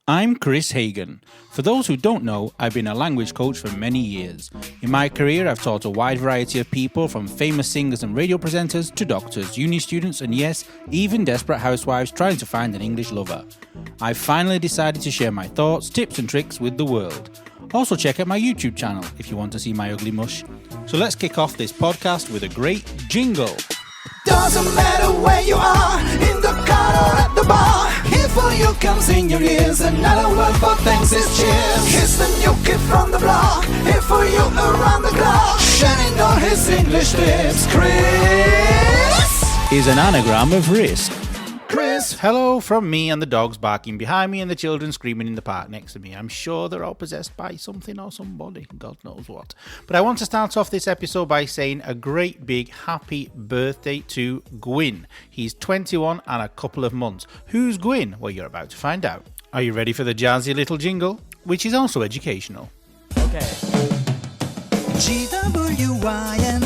I'm Kris Hagan. For those who don't know, I've been a language coach for many years. In my career, I've taught a wide variety of people, from famous singers and radio presenters to doctors, uni students, and yes, even desperate housewives trying to find an English lover. I've finally decided to share my thoughts, tips and tricks with the world. Also check out my YouTube channel if you want to see my ugly mush. So let's kick off this podcast with a great jingle. Doesn't matter where you are, in the car or at the bar. Here for you comes in your ears, another word for thanks is cheers. Here's the new kid from the block, here for you around the clock. Shining on his English lips, Kris is an anagram of risk. Kris. Hello from me and the dogs barking behind me and the children screaming in the park next to me. I'm sure they're all possessed by something or somebody, God knows what. But I want to start off this episode by saying a great big happy birthday to Gwyn. He's 21 and a couple of months. Who's Gwyn? Well, you're about to find out. Are you ready for the jazzy little jingle? Which is also educational. Okay. Gwyn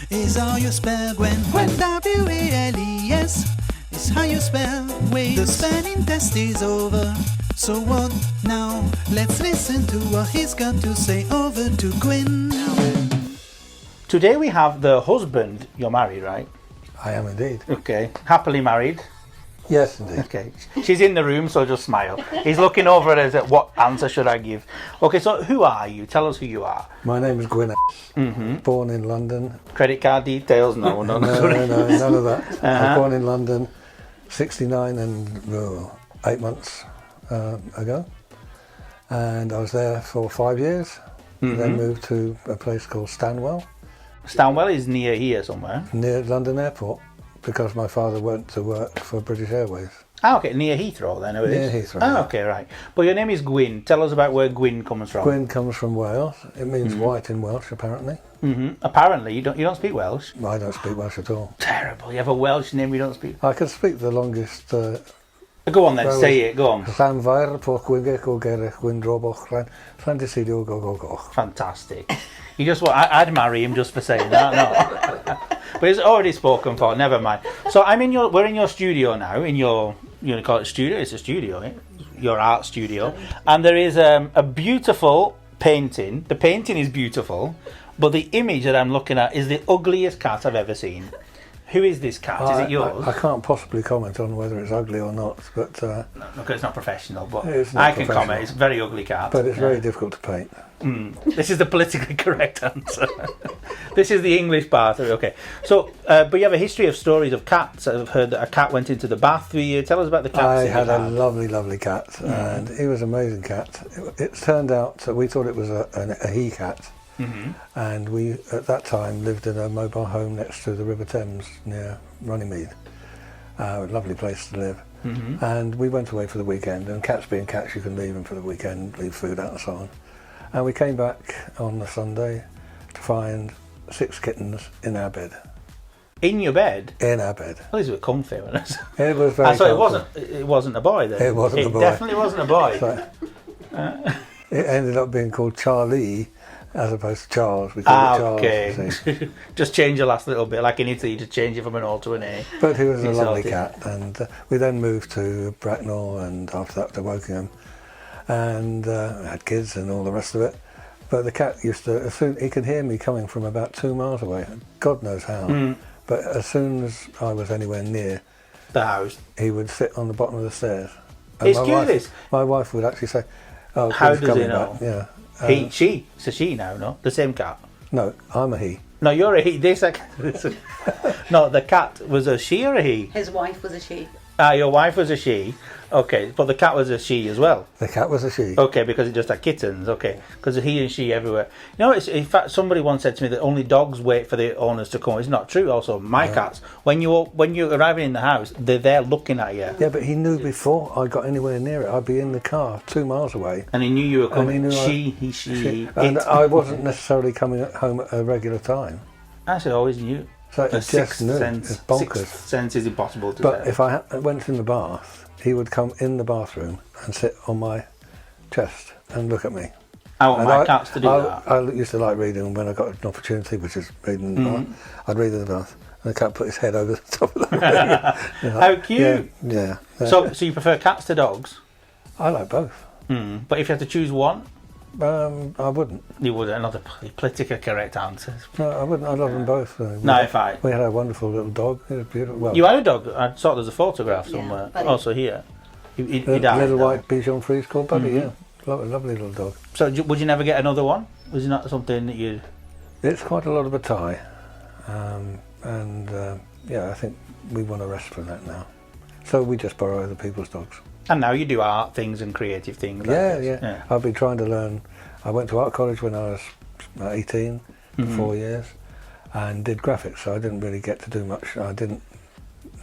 is how you spell Gwen. W-A-L-E-S is how you spell Wales. The spelling test is over. So what now? Let's listen to what he's got to say. Over to Gwyn. Today we have the husband. You're married, right? I am indeed. Okay. Happily married. Yes, indeed. Okay. She's in the room, so just smile. He's looking over at us at what answer should I give. Okay, so who are you? Tell us who you are. My name is Gwyn. Born in London. Credit card details? No, no, none of that. I was born in London 69 and 8 months ago. And I was there for 5 years. Then moved to a place called Stanwell. Stanwell is near here somewhere? Near London Airport, because my father went to work for British Airways. Ah, okay, near Heathrow then it is? Near Heathrow. Ah, okay, right. But your name is Gwyn. Tell us about where Gwyn comes from. Gwyn comes from Wales. It means white in Welsh, apparently. Apparently, you don't speak Welsh? I don't speak Welsh at all. Terrible. You have a Welsh name you don't speak? I can speak the longest... Go on then, say it, go on. Fantastic. You just want, I'd marry him just for saying that, no. But it's already spoken for, never mind. So we're in your studio now, you call it studio, it's a studio, eh? Your art studio. And there is a beautiful painting. The painting is beautiful, but the image that I'm looking at is the ugliest cat I've ever seen. Who is this cat? Is it yours? I can't possibly comment on whether it's ugly or not, but... No, because it's not professional, but I can comment. It's a very ugly cat. But it's very difficult to paint. This is the politically correct answer. This is the English part of it, okay. So, but you have a history of stories of cats. I've heard that a cat went into the bath with you. Tell us about the cat. I had a lovely, lovely cat, and he was an amazing cat. It turned out that we thought it was a he cat. And we, at that time, lived in a mobile home next to the River Thames near Runnymede. A lovely place to live. And we went away for the weekend, and cats being cats, you can leave them for the weekend, leave food out and so on. And we came back on the Sunday to find 6 kittens in our bed. In your bed? In our bed. Well, these were comfy, weren't they? It was very comfy. It wasn't a boy then? It wasn't a boy. It definitely wasn't a boy. So, it ended up being called Charlie, as opposed to Charles. We called it Charles. Okay. Just change the last little bit, like in Italy, to change it from an O to an A. But he was a lovely cat, and we then moved to Bracknell, and after that to Wokingham, and had kids and all the rest of it. But the cat used to, as soon he could hear me coming from about 2 miles away, God knows how. But as soon as I was anywhere near the house, he would sit on the bottom of the stairs. And it's curious. My wife would actually say, "Oh, how does he know?" Back. Yeah. She. It's a she now, no? The same cat? No, I'm a he. No, you're a he. No, the cat was a she or a he? His wife was a she. Your wife was a she. Okay, but the cat was a she as well. The cat was a she. Okay, because it just had kittens. Okay, because he and she everywhere. You know, in fact, somebody once said to me that only dogs wait for the owners to come. It's not true. Also, my cats, when you're arriving in the house, they're there looking at you. Yeah, but he knew before I got anywhere near it, I'd be in the car 2 miles away. And he knew you were coming. She. And I wasn't necessarily coming home at a regular time. Actually, I always knew. So it's just new. It's bonkers. Sixth sense is impossible to say. But if I went in the bath, he would come in the bathroom and sit on my chest and look at me. I want my cats to do that. I used to like reading when I got an opportunity, which is reading in the bath. I'd read in the bath, and the cat put his head over the top of the bed. How cute! Yeah. So you prefer cats to dogs? I like both. But if you had to choose one, I wouldn't. you would. Another politically correct answer. No, I wouldn't. I love them both. We had a wonderful little dog. It was beautiful. Well, you had a dog. I saw there's a photograph somewhere. Also here. He died. Little white Bichon Frise called Buddy. Yeah, lovely little dog. So would you never get another one? Was it not something that you? It's quite a lot of a tie, I think we want to rest from that now. So we just borrow other people's dogs. And now you do art things and creative things. Yeah. I've been trying to learn. I went to art college when I was 18, for 4 years, and did graphics. So I didn't really get to do much. I didn't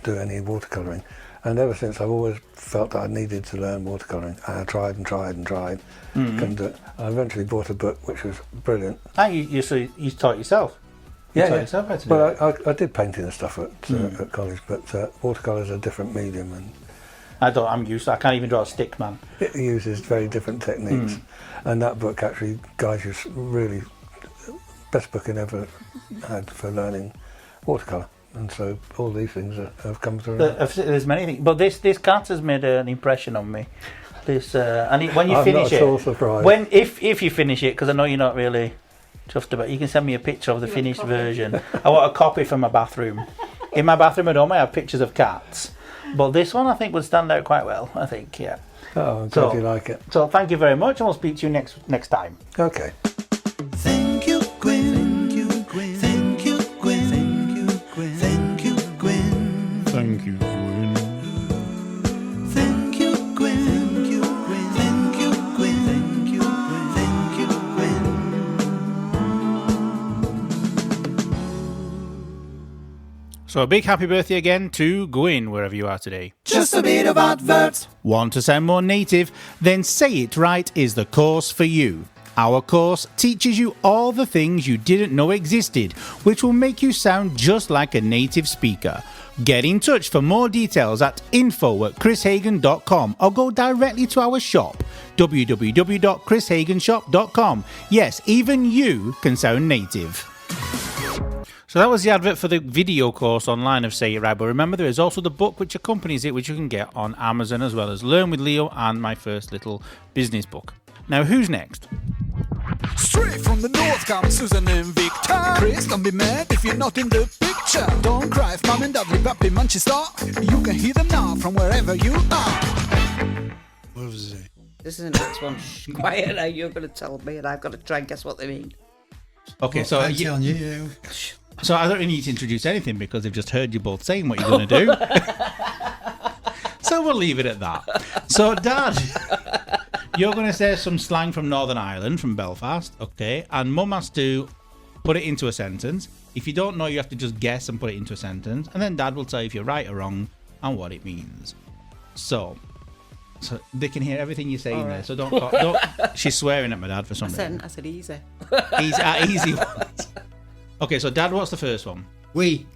do any watercolouring. And ever since, I've always felt that I needed to learn watercolouring. And I tried and tried and tried. Couldn't do it. I eventually bought a book, which was brilliant. And you taught yourself? You taught yourself how to do it? I did painting and stuff at college, but watercolour is a different medium. And I'm used to it. I can't even draw a stick, man. It uses very different techniques. And that book actually guides you really, best book I ever had for learning watercolour. And so all these things have come through. There's many things, but this cat has made an impression on me. When you finish it, I'm not at all surprised. If you finish it, because I know you're not really chuffed about it, you can send me a picture of the finished version. I want a copy for my bathroom. In my bathroom at home, I have pictures of cats, but this one I think would stand out quite well. I think, yeah. Oh, I'm glad you like it. So thank you very much, and we'll speak to you next time. Okay. Thank you, Gwyn. Thank you, Gwyn. Thank you, Gwyn. Thank you, Gwyn. Thank you, Gwyn. Thank you, Gwyn. Thank you, Gwyn. Thank you, Gwyn. Thank you, Gwyn. Thank you, Gwyn. Thank you, Gwyn. So a big happy birthday again to Gwyn, wherever you are today. Just a bit of advert. Want to sound more native? Then Say It Right is the course for you. Our course teaches you all the things you didn't know existed, which will make you sound just like a native speaker. Get in touch for more details at info@chrishagan.com or go directly to our shop, www.chrishaganshop.com. Yes, even you can sound native. So that was the advert for the video course online of Say It Right, but remember there is also the book which accompanies it, which you can get on Amazon, as well as Learn with Leo and my first little business book. Now, who's next? Straight from the north come Susan and Victor. Kris, don't be mad if you're not in the picture. Don't cry if Mum and Dad leave up in Manchester. You can hear them now from wherever you are. What was it? This is the next one. Shh, quiet now. You're going to tell me, and I've got to try and guess what they mean. Okay, So I'm telling you. So I don't really need to introduce anything because they've just heard you both saying what you're going to do. So we'll leave it at that. So, Dad, you're going to say some slang from Northern Ireland, from Belfast, okay? And Mum has to put it into a sentence. If you don't know, you have to just guess and put it into a sentence. And then Dad will tell you if you're right or wrong and what it means. So they can hear everything you're saying there. So don't. She's swearing at my dad for some reason. I said easy. Easy ones. Okay, so Dad, what's the first one? We.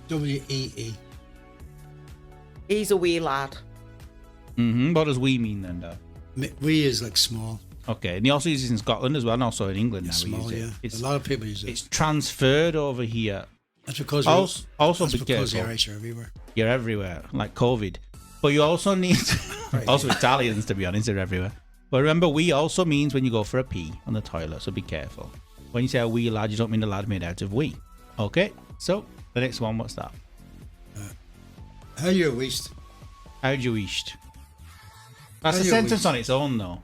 W-E-E. He's a wee lad. What does we mean then, Dad? We is like small. Okay, and he also uses it in Scotland as well, and also in England now. Small, we use yeah. it. A lot of people use it. It's transferred over here. That's because because the Irish are everywhere. You're everywhere, like COVID. But you also need, also Italians, to be honest, are everywhere. But remember, we also means when you go for a pee on the toilet, so be careful. When you say a wee lad, you don't mean a lad made out of wee. Okay, so the next one, what's that? How you wished? How do you wished? That's How a you sentence wished? on its own, though.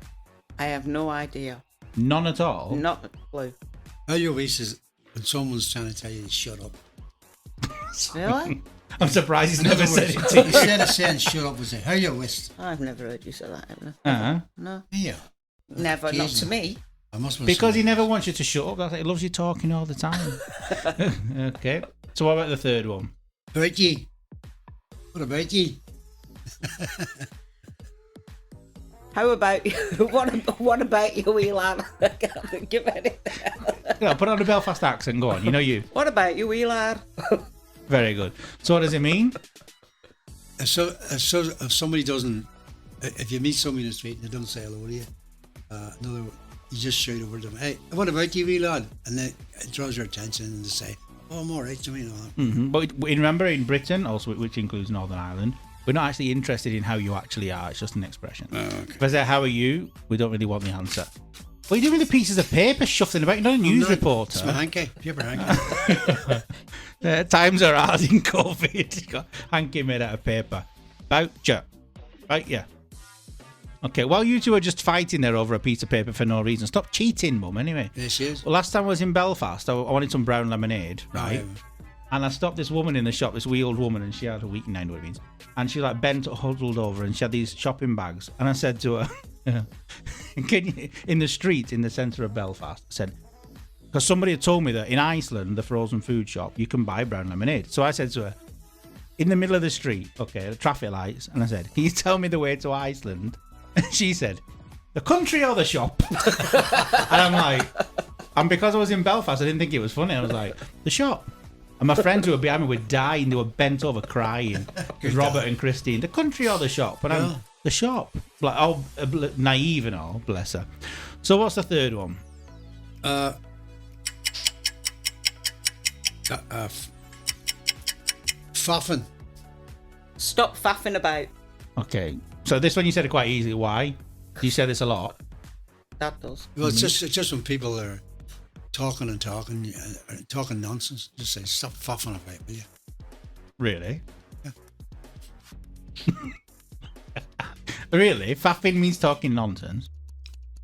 I have no idea. None at all? Not a clue. How you wish is when someone's trying to tell you to shut up. Really? I'm surprised he's In never other said it words, to you. instead of saying shut up, we say, how you wished? I've never heard you say that, have Uh-huh. No. Yeah. Never. Not to me. I must be Because he never wants you to shut up. That's it. He loves you talking all the time. Okay. So what about the third one? About ye. What about ye? How about you? What about you, wee lad? I can't think of anything. Yeah, put on a Belfast accent. Go on. You know you. What about you, wee lad? Very good. So what does it mean? If somebody doesn't, if you meet somebody in the street and they don't say hello to you, you just shout over to them, hey, what about you, wee lad? And then it draws your attention and they say, oh, I'm all right, you know. But remember, in Britain, also which includes Northern Ireland, We're not actually interested in how you actually are. It's just an expression. Oh, okay. If I say, how are you? We don't really want the answer. What are you doing with the pieces of paper shuffling about? You're not a news reporter. It's my hanky. Paper hanky. Times are hard in COVID. You got hanky made out of paper. Voucher. Right, yeah. Okay, while you two are just fighting there over a piece of paper for no reason, stop cheating, Mum, anyway. Yes, she is. Well, last time I was in Belfast, I wanted some brown lemonade, right? Oh, yeah. And I stopped this woman in the shop, this wee old woman, and she had a week, 9 what it means. And she like bent, huddled over, and she had these shopping bags. And I said to her, can you, in the street in the centre of Belfast, I said, because somebody had told me that in Iceland, the frozen food shop, you can buy brown lemonade. So I said to her, in the middle of the street, okay, the traffic lights, and I said, can you tell me the way to Iceland? And she said, the country or the shop? And I'm like, and because I was in Belfast, I didn't think it was funny. I was like, the shop. And my friends who were behind me were dying. They were bent over crying. It was Robert and Christine. The country or the shop? And I'm, the shop. Like, oh, naive and all, bless her. So what's the third one? Faffing. Stop faffing about. Okay. So this one you said it quite easily. Why? You say this a lot. That does. Well, it's just when people are talking nonsense. Just say, stop faffing about, will you? Really? Yeah. Really? Faffing means talking nonsense?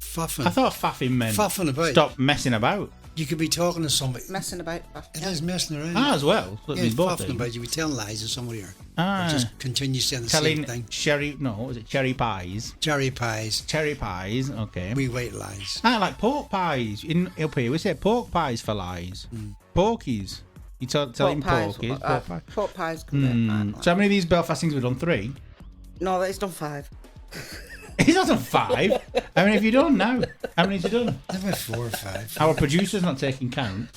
Faffing. I thought faffing meant Faffing about. stop messing about. You could be talking to somebody. Messing about. It is messing around. As well. So it Yeah, means both faffing things. about. You be telling lies to somebody or Ah. just continue saying the Telling same thing. was it cherry pies? Cherry pies. Cherry pies, okay. We white lies. Like pork pies. Up here, we say pork pies for lies. Porkies. You tell him porkies. Pork pie. Pork pies. Can So how many of these Belfast things have we done? 3? No, it's done 5. He's not done 5. How many have you done now? How many have you done? Never 4 or 5. Our producer's not taking count.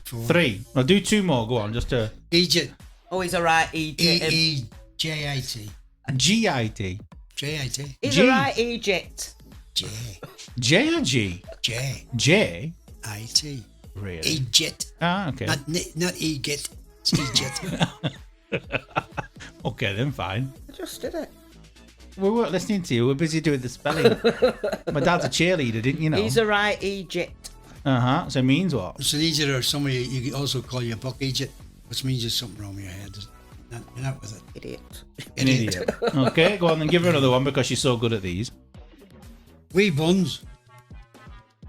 4. 3. Well, do 2 more. Go on, just to... Egypt. Oh, he's alright, Egypt. E-E-J-I-T. G-I-T. J-I-T. He's G. alright, Egypt. J. J or G? J. J? I-T. Really? Egypt. Ah, okay. Not Egypt. It's Egypt. Okay, then fine. I just did it. We weren't listening to you. We're busy doing the spelling. My dad's a cheerleader, didn't you know? He's alright, Egypt. Uh-huh. So it means what? It's an Egypt or somebody, you could also call you a buck Egypt, which means there's something wrong with your head. You're not with it. Idiot. An idiot. Okay, go on then. Give her another one because she's so good at these. Wee buns.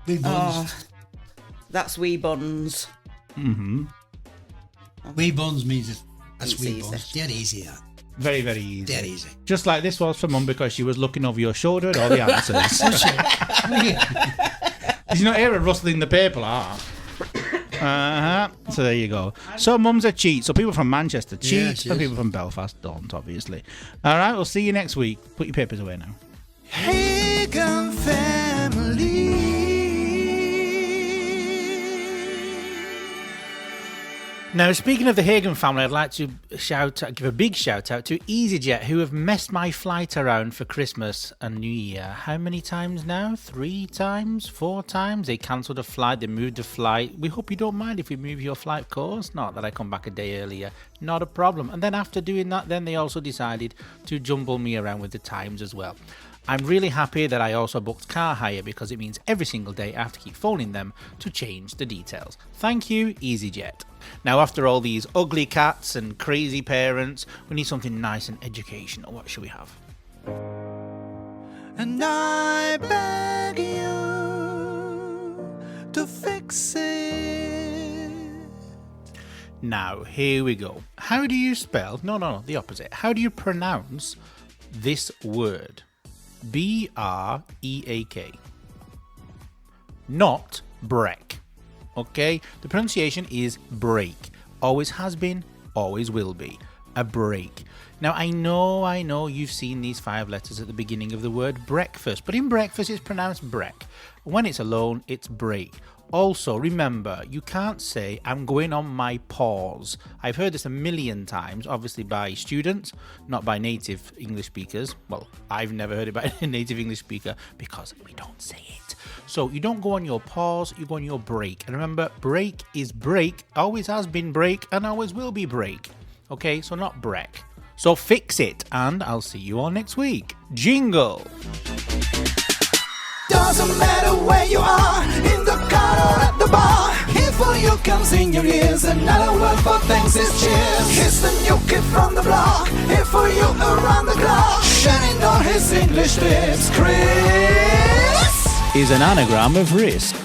Wee buns. Oh, that's wee buns. Mm-hmm. Wee buns means it. That's It's wee easy. buns. Dead easy, that. Very, very easy. Dead easy. Just like this was for Mum because she was looking over your shoulder at all the answers. Did you not hear her rustling the paper? Uh-huh. So there you go. So Mum's a cheat. So people from Manchester cheat. Yeah, she and is. people from Belfast don't, obviously. All right, we'll see you next week. Put your papers away now. Hagan family. Now, speaking of the Hagan family, I'd like to give a big shout out to EasyJet, who have messed my flight around for Christmas and New Year. How many times now? 3 times? 4 times? They cancelled a flight, they moved a flight. We hope you don't mind if we move your flight, of course. Not that I come back a day earlier. Not a problem. And then after doing that, then they also decided to jumble me around with the times as well. I'm really happy that I also booked car hire because it means every single day I have to keep phoning them to change the details. Thank you, EasyJet. Now, after all these ugly cats and crazy parents, we need something nice and educational. What should we have? And I beg you to fix it. Now, here we go. How do you spell... No, the opposite. How do you pronounce this word? B-R-E-A-K. Not break. Okay? The pronunciation is break. Always has been, always will be. A break. Now, I know you've seen these 5 letters at the beginning of the word breakfast, but in breakfast it's pronounced break. When it's alone, it's break. Also, remember, you can't say, I'm going on my pause. I've heard this a million times, obviously by students, not by native English speakers. Well, I've never heard it by a native English speaker because we don't say it. So you don't go on your pause, you go on your break. And remember, break is break, always has been break, and always will be break. Okay, so not break. So fix it, and I'll see you all next week. Jingle! Doesn't matter where you are, in the car or at the bar. Here for you comes in your ears, another word for thanks is cheers. Here's the new kid from the block, here for you around the clock, shining all his English tips. Kris Is an anagram of risk.